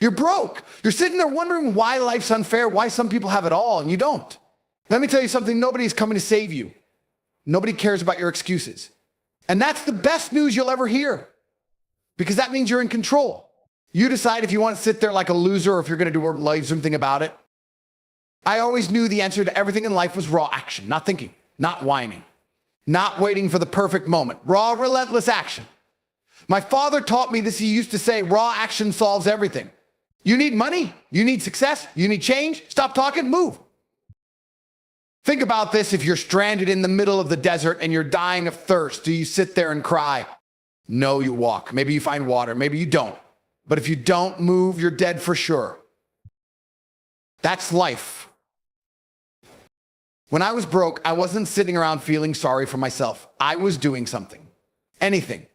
You're broke. You're sitting there wondering why life's unfair, why some people have it all and you don't. Let me tell you something, nobody's coming to save you. Nobody cares about your excuses. And that's the best news you'll ever hear, because that means you're in control. You decide if you want to sit there like a loser or if you're going to do something about it. I always knew the answer to everything in life was raw action, not thinking, not whining, not waiting for the perfect moment. Raw, relentless action. My father taught me this. He used to say, raw action solves everything. You need money, you need success, you need change, stop talking, move. Think about this. If you're stranded in the middle of the desert and you're dying of thirst, do you sit there and cry? No, you walk. Maybe you find water, maybe you don't. But if you don't move, you're dead for sure. That's life. When I was broke, I wasn't sitting around feeling sorry for myself. I was doing something, anything.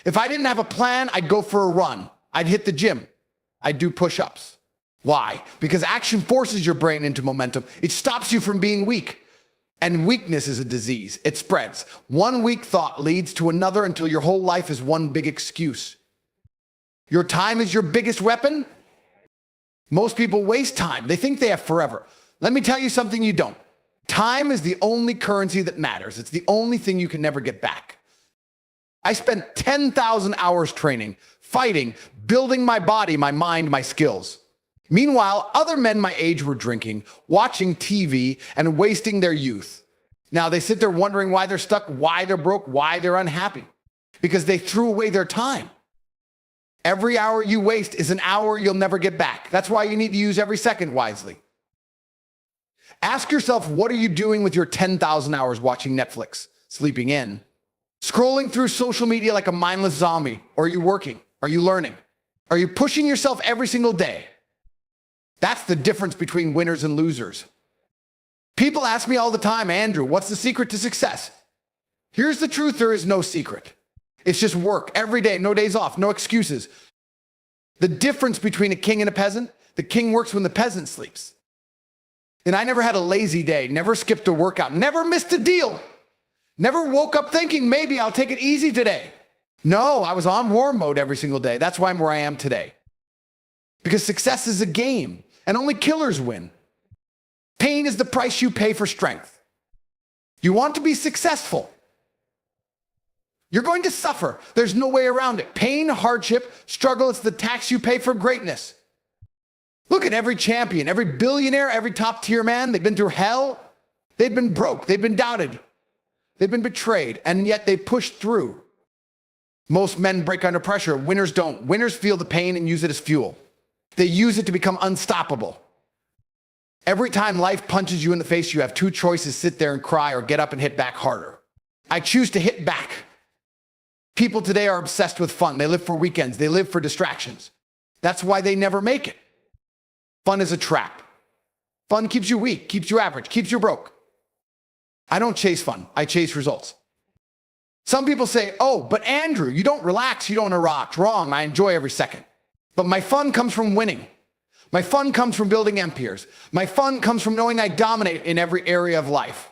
If I didn't have a plan, I'd go for a run. I'd hit the gym. I'd do push-ups. Why? Because action forces your brain into momentum. It stops you from being weak. And weakness is a disease. It spreads. One weak thought leads to another until your whole life is one big excuse. Your time is your biggest weapon. Most people waste time. They think they have forever. Let me tell you something you don't. Time is the only currency that matters. It's the only thing you can never get back. I spent 10,000 hours training, fighting, building my body, my mind, my skills. Meanwhile, other men my age were drinking, watching TV, and wasting their youth. Now they sit there wondering why they're stuck, why they're broke, why they're unhappy. Because they threw away their time. Every hour you waste is an hour you'll never get back. That's why you need to use every second wisely. Ask yourself, what are you doing with your 10,000 hours watching Netflix, sleeping in, scrolling through social media like a mindless zombie? Or are you working? Are you learning? Are you pushing yourself every single day? That's the difference between winners and losers. People ask me all the time, Andrew, what's the secret to success? Here's the truth, there is no secret. It's just work every day, no days off, no excuses. The difference between a king and a peasant, the king works when the peasant sleeps. And I never had a lazy day, never skipped a workout, never missed a deal, never woke up thinking maybe I'll take it easy today. No, I was on war mode every single day. That's why I'm where I am today. Because success is a game, and only killers win. Pain is the price you pay for strength. You want to be successful. You're going to suffer. There's no way around it. Pain, hardship, struggle, it's the tax you pay for greatness. Look at every champion, every billionaire, every top tier man. They've been through hell. They've been broke. They've been doubted. They've been betrayed, and yet they pushed through. Most men break under pressure. Winners don't. Winners feel the pain and use it as fuel. They use it to become unstoppable. Every time life punches you in the face, you have two choices: sit there and cry or get up and hit back harder. I choose to hit back. People today are obsessed with fun. They live for weekends. They live for distractions. That's why they never make it. Fun is a trap. Fun keeps you weak, keeps you average, keeps you broke. I don't chase fun. I chase results. Some people say, oh, but Andrew, you don't relax, you don't rock. Wrong. I enjoy every second. But my fun comes from winning. My fun comes from building empires. My fun comes from knowing I dominate in every area of life.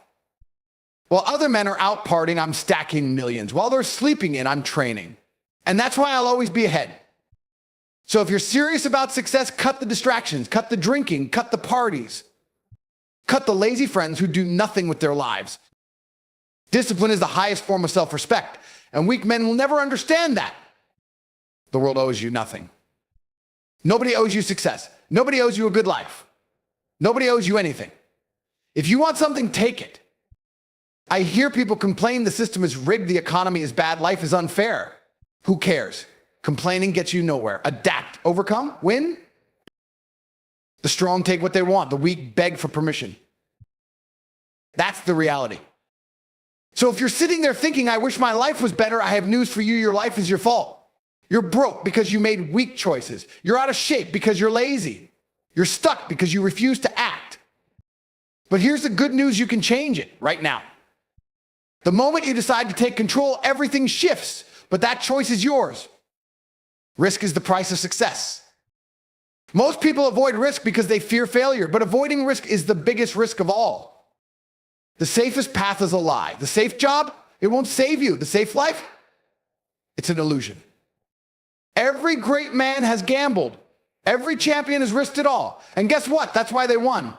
While other men are out partying, I'm stacking millions. While they're sleeping in, I'm training. And that's why I'll always be ahead. So if you're serious about success, cut the distractions, cut the drinking, cut the parties, cut the lazy friends who do nothing with their lives. Discipline is the highest form of self-respect, and weak men will never understand that. The world owes you nothing. Nobody owes you success. Nobody owes you a good life. Nobody owes you anything. If you want something, take it. I hear people complain the system is rigged, the economy is bad, life is unfair. Who cares? Complaining gets you nowhere. Adapt, overcome, win. The strong take what they want. The weak beg for permission. That's the reality. So if you're sitting there thinking, I wish my life was better, I have news for you. Your life is your fault. You're broke because you made weak choices. You're out of shape because you're lazy. You're stuck because you refuse to act. But here's the good news, you can change it right now. The moment you decide to take control, everything shifts, but that choice is yours. Risk is the price of success. Most people avoid risk because they fear failure, but avoiding risk is the biggest risk of all. The safest path is a lie. The safe job, it won't save you. The safe life, it's an illusion. Every great man has gambled. Every champion has risked it all. And guess what? That's why they won.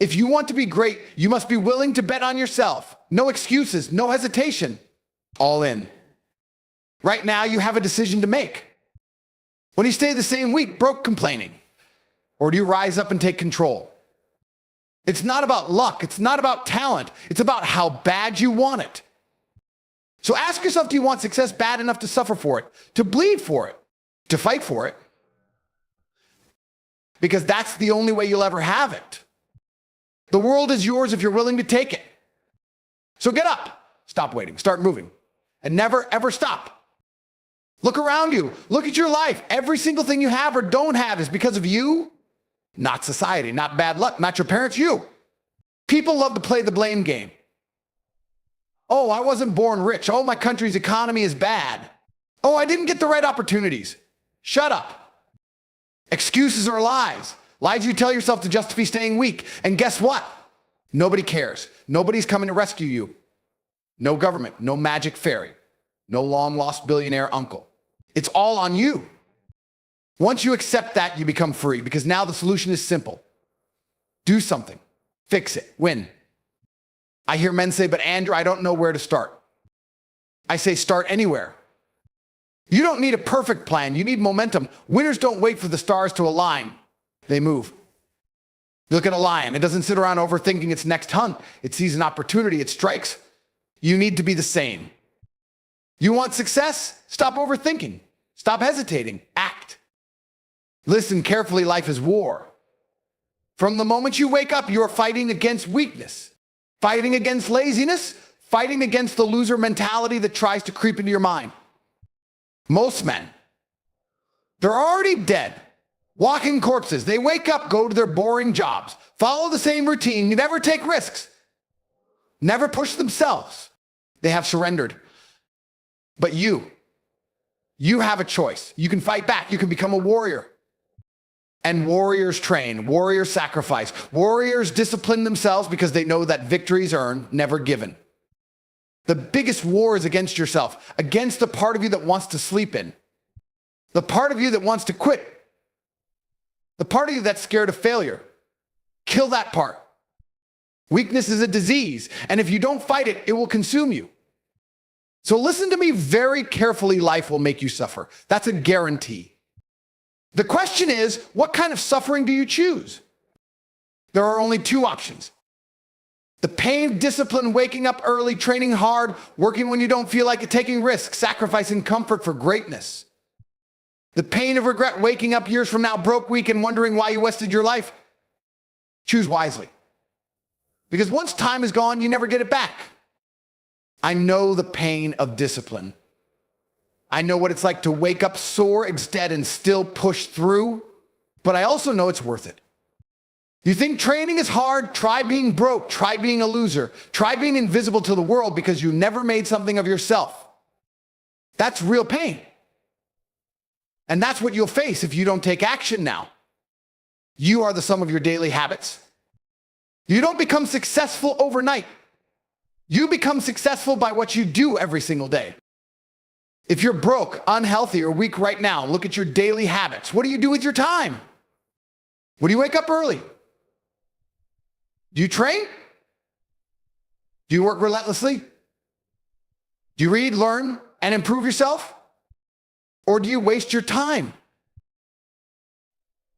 If you want to be great, you must be willing to bet on yourself. No excuses, no hesitation. All in. Right now, you have a decision to make. When you stay the same week, broke complaining, or do you rise up and take control? It's not about luck. It's not about talent. It's about how bad you want it. So ask yourself, do you want success bad enough to suffer for it, to bleed for it, to fight for it? Because that's the only way you'll ever have it. The world is yours if you're willing to take it. So get up, stop waiting, start moving, and never, ever stop. Look around you. Look at your life. Every single thing you have or don't have is because of you, not society, not bad luck, not your parents, you. People love to play the blame game. Oh, I wasn't born rich. Oh, my country's economy is bad. Oh, I didn't get the right opportunities. Shut up. Excuses are lies. Lies you tell yourself to justify staying weak. And guess what? Nobody cares. Nobody's coming to rescue you. No government, no magic fairy, no long-lost billionaire uncle. It's all on you. Once you accept that, you become free, because now the solution is simple. Do something. Fix it. Win. I hear men say, but Andrew, I don't know where to start. I say, start anywhere. You don't need a perfect plan. You need momentum. Winners don't wait for the stars to align. They move. Look at a lion. It doesn't sit around overthinking its next hunt. It sees an opportunity. It strikes. You need to be the same. You want success? Stop overthinking. Stop hesitating. Act. Listen carefully. Life is war. From the moment you wake up, you're fighting against weakness, fighting against laziness, fighting against the loser mentality that tries to creep into your mind. Most men, they're already dead, walking corpses. They wake up, go to their boring jobs, follow the same routine, never take risks, never push themselves. They have surrendered. But you have a choice. You can fight back. You can become a warrior. And warriors train, warriors sacrifice, warriors discipline themselves because they know that victories earned, never given. The biggest war is against yourself, against the part of you that wants to sleep in, the part of you that wants to quit, the part of you that's scared of failure. Kill that part. Weakness is a disease, and if you don't fight it, it will consume you. So listen to me very carefully. Life will make you suffer. That's a guarantee. The question is, what kind of suffering do you choose? There are only two options. The pain of discipline, waking up early, training hard, working when you don't feel like it, taking risks, sacrificing comfort for greatness. The pain of regret, waking up years from now broke, weak, and wondering why you wasted your life. Choose wisely. Because once time is gone, you never get it back. I know the pain of discipline. I know what it's like to wake up sore instead and still push through, but I also know it's worth it. You think training is hard? Try being broke. Try being a loser. Try being invisible to the world because you never made something of yourself. That's real pain. And that's what you'll face if you don't take action now. You are the sum of your daily habits. You don't become successful overnight. You become successful by what you do every single day. If you're broke, unhealthy, or weak right now, look at your daily habits. What do you do with your time? When you wake up early? Do you train? Do you work relentlessly? Do you read, learn, and improve yourself? Or do you waste your time?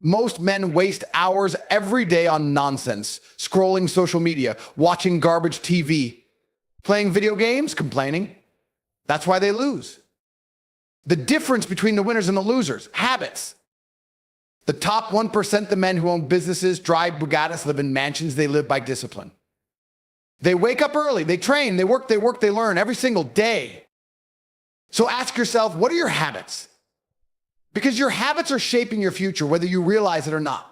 Most men waste hours every day on nonsense, scrolling social media, watching garbage TV, playing video games, complaining. That's why they lose. The difference between the winners and the losers, habits. The top 1%, the men who own businesses, drive Bugattis, live in mansions, they live by discipline. They wake up early, they train, they work, they learn every single day. So ask yourself, what are your habits? Because your habits are shaping your future, whether you realize it or not.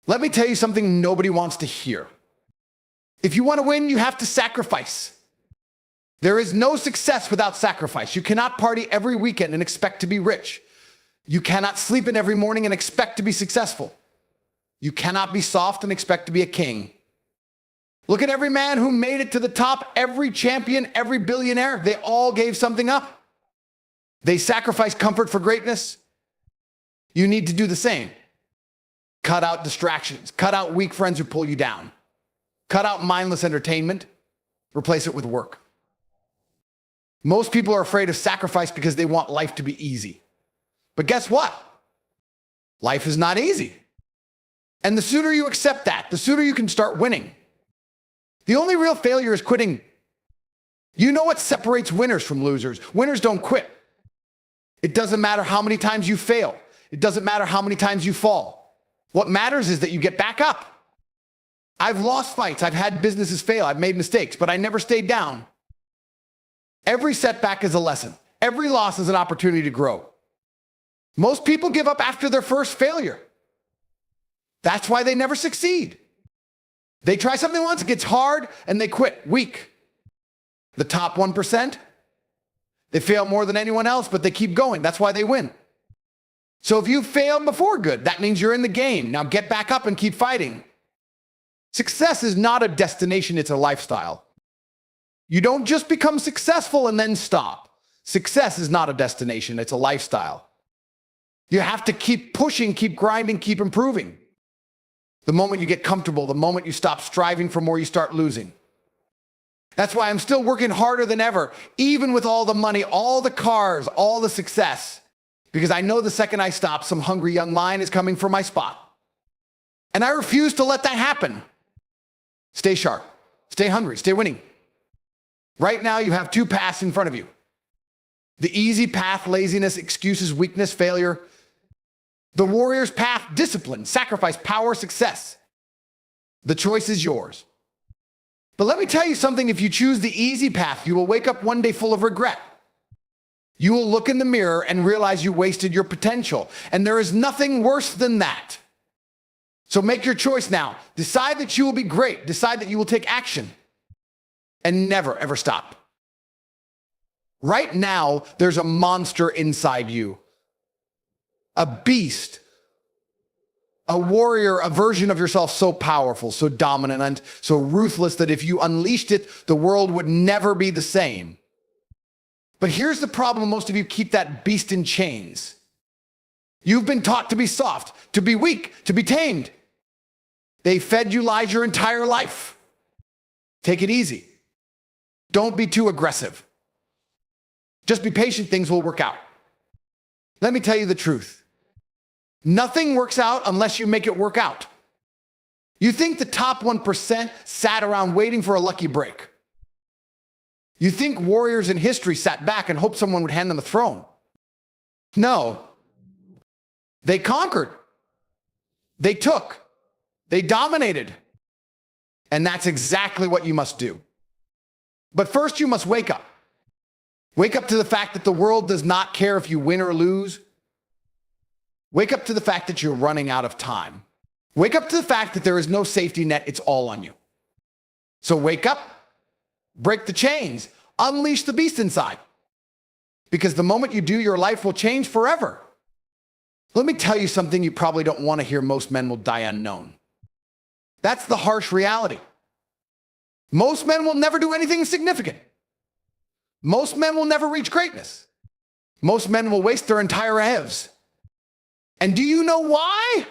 Let me tell you something nobody wants to hear. If you want to win, you have to sacrifice. There is no success without sacrifice. You cannot party every weekend and expect to be rich. You cannot sleep in every morning and expect to be successful. You cannot be soft and expect to be a king. Look at every man who made it to the top, every champion, every billionaire. They all gave something up. They sacrificed comfort for greatness. You need to do the same. Cut out distractions. Cut out weak friends who pull you down. Cut out mindless entertainment. Replace it with work. Most people are afraid of sacrifice because they want life to be easy. But guess what? Life is not easy. And the sooner you accept that, the sooner you can start winning. The only real failure is quitting. You know what separates winners from losers? Winners don't quit. It doesn't matter how many times you fail. It doesn't matter how many times you fall. What matters is that you get back up. I've lost fights. I've had businesses fail. I've made mistakes, but I never stayed down. Every setback is a lesson. Every loss is an opportunity to grow. Most people give up after their first failure. That's why they never succeed. They try something once, it gets hard, and they quit, weak. The top 1%, they fail more than anyone else, but they keep going. That's why they win. So if you failed before, good. That means you're in the game. Now get back up and keep fighting. Success is not a destination, it's a lifestyle. You don't just become successful and then stop. Success is not a destination, it's a lifestyle. You have to keep pushing, keep grinding, keep improving. The moment you get comfortable, the moment you stop striving for more, you start losing. That's why I'm still working harder than ever, even with all the money, all the cars, all the success. Because I know the second I stop, some hungry young lion is coming for my spot. And I refuse to let that happen. Stay sharp, stay hungry, stay winning. Right now, you have two paths in front of you. The easy path, laziness, excuses, weakness, failure. The warrior's path, discipline, sacrifice, power, success. The choice is yours. But let me tell you something, if you choose the easy path, you will wake up one day full of regret. You will look in the mirror and realize you wasted your potential. And there is nothing worse than that. So make your choice now. Decide that you will be great. Decide that you will take action. And never, ever stop. Right now, there's a monster inside you. A beast. A warrior, a version of yourself so powerful, so dominant, and so ruthless that if you unleashed it, the world would never be the same. But here's the problem, most of you keep that beast in chains. You've been taught to be soft, to be weak, to be tamed. They fed you lies your entire life. Take it easy. Don't be too aggressive. Just be patient, things will work out. Let me tell you the truth. Nothing works out unless you make it work out. You think the top 1% sat around waiting for a lucky break. You think warriors in history sat back and hoped someone would hand them a throne. No. They conquered. They took. They dominated. And that's exactly what you must do. But first, you must wake up. Wake up to the fact that the world does not care if you win or lose. Wake up to the fact that you're running out of time. Wake up to the fact that there is no safety net, it's all on you. So wake up, break the chains, unleash the beast inside. Because the moment you do, your life will change forever. Let me tell you something you probably don't want to hear. Most men will die unknown. That's the harsh reality. Most men will never do anything significant. Most men will never reach greatness. Most men will waste their entire lives. And do you know why?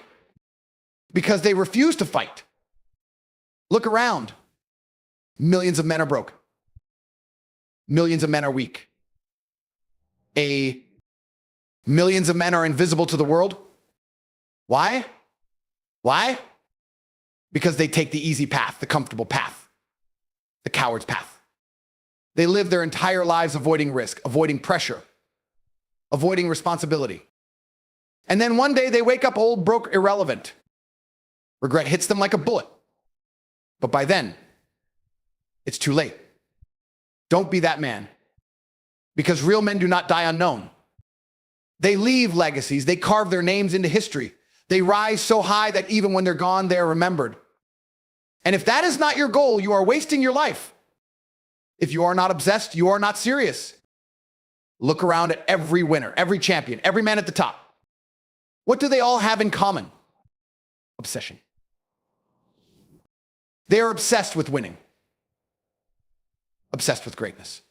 Because they refuse to fight. Look around. Millions of men are broken. Millions of men are weak. Millions of men are invisible to the world. Why? Why? Because they take the easy path, the comfortable path, the coward's path. They live their entire lives avoiding risk, avoiding pressure, avoiding responsibility. And then one day they wake up old, broke, irrelevant. Regret hits them like a bullet. But by then, it's too late. Don't be that man. Because real men do not die unknown. They leave legacies. They carve their names into history. They rise so high that even when they're gone, they are remembered. And if that is not your goal, you are wasting your life. If you are not obsessed, you are not serious. Look around at every winner, every champion, every man at the top. What do they all have in common? Obsession. They are obsessed with winning. Obsessed with greatness.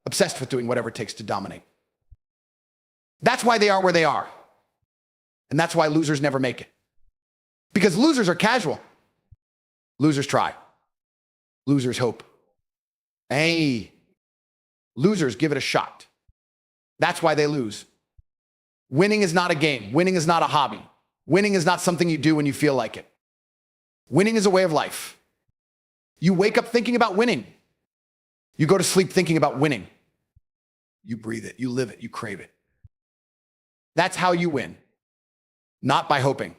Obsessed with doing whatever it takes to dominate. That's why they are where they are. And that's why losers never make it. Because losers are casual. Losers try. Losers hope. Hey, losers give it a shot. That's why they lose. Winning is not a game. Winning is not a hobby. Winning is not something you do when you feel like it. Winning is a way of life. You wake up thinking about winning. You go to sleep thinking about winning. You breathe it, you live it, you crave it. That's how you win. Not by hoping.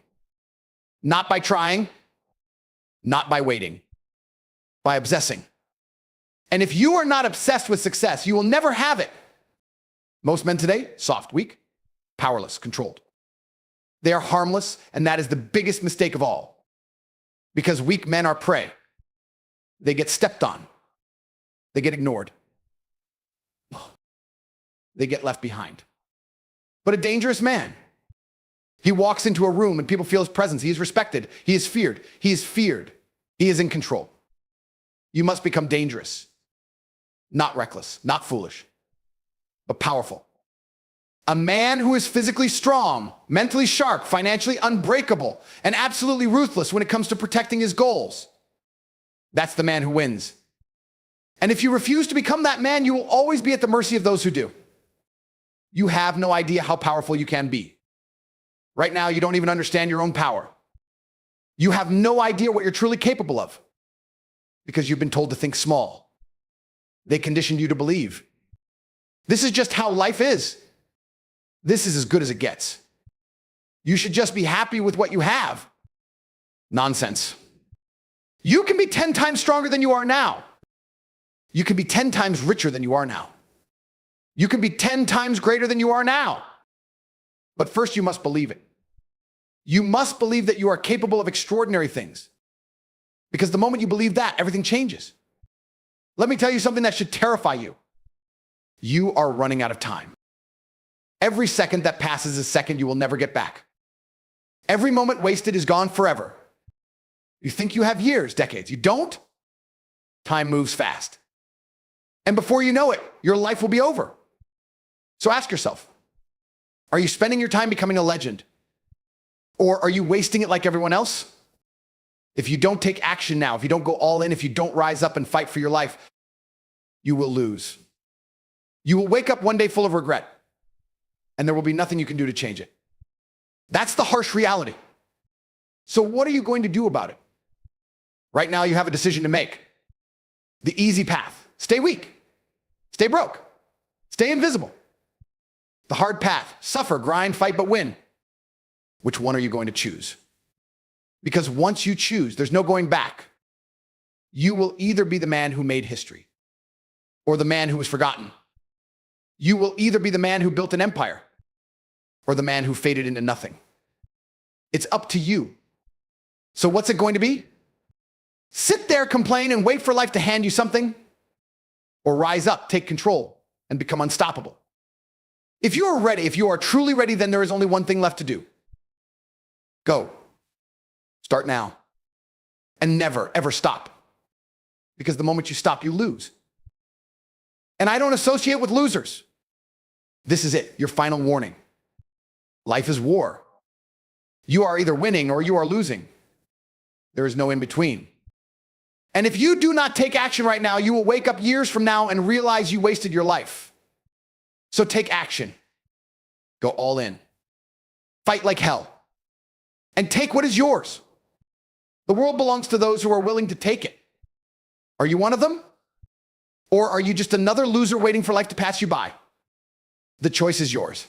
Not by trying. Not by waiting. By obsessing. And if you are not obsessed with success, you will never have it. Most men today, soft, weak, powerless, controlled. They are harmless, and that is the biggest mistake of all. Because weak men are prey. They get stepped on. They get ignored. They get left behind. But a dangerous man, he walks into a room and people feel his presence. He is respected. He is feared. He is feared. He is in control. You must become dangerous. Not reckless, not foolish, but powerful. A man who is physically strong, mentally sharp, financially unbreakable, and absolutely ruthless when it comes to protecting his goals. That's the man who wins. And if you refuse to become that man, you will always be at the mercy of those who do. You have no idea how powerful you can be. Right now, you don't even understand your own power. You have no idea what you're truly capable of because you've been told to think small. They conditioned you to believe. This is just how life is. This is as good as it gets. You should just be happy with what you have. Nonsense. You can be 10 times stronger than you are now. You can be 10 times richer than you are now. You can be 10 times greater than you are now. But first, you must believe it. You must believe that you are capable of extraordinary things. Because the moment you believe that, everything changes. Let me tell you something that should terrify you. You are running out of time. Every second that passes is a second you will never get back. Every moment wasted is gone forever. You think you have years, decades. You don't? Time moves fast. And before you know it, your life will be over. So ask yourself, are you spending your time becoming a legend? Or are you wasting it like everyone else? If you don't take action now, if you don't go all in, if you don't rise up and fight for your life, you will lose. You will wake up one day full of regret, and there will be nothing you can do to change it. That's the harsh reality. So what are you going to do about it? Right now, you have a decision to make. The easy path: stay weak, stay broke, stay invisible. The hard path: suffer, grind, fight, but win. Which one are you going to choose? Because once you choose, there's no going back. You will either be the man who made history or the man who was forgotten. You will either be the man who built an empire or the man who faded into nothing. It's up to you. So what's it going to be? Sit there, complain, and wait for life to hand you something? Or rise up, take control, and become unstoppable? If you are ready, if you are truly ready, then there is only one thing left to do. Go. Start now. And never, ever stop. Because the moment you stop, you lose. And I don't associate with losers. This is it, your final warning. Life is war. You are either winning or you are losing. There is no in between. And if you do not take action right now, you will wake up years from now and realize you wasted your life. So take action. Go all in. Fight like hell. And take what is yours. The world belongs to those who are willing to take it. Are you one of them? Or are you just another loser waiting for life to pass you by? The choice is yours.